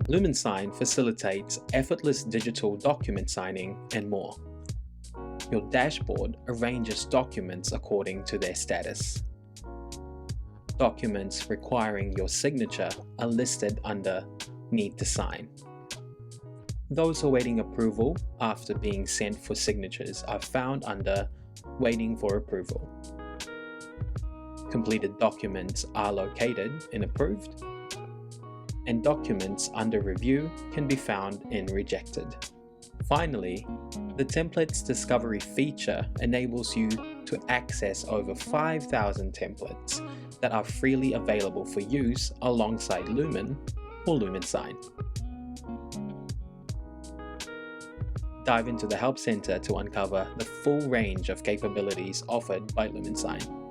Lumin Sign facilitates effortless digital document signing and more. Your dashboard arranges documents according to their status. Documents requiring your signature are listed under Need to Sign. Those awaiting approval after being sent for signatures are found under Waiting for Approval. Completed documents are located in Approved, and documents under review can be found in Rejected. Finally, the Templates Discovery feature enables you to access over 5,000 templates that are freely available for use alongside Lumin or Lumin Sign. Dive into the Help Center to uncover the full range of capabilities offered by Lumin Sign.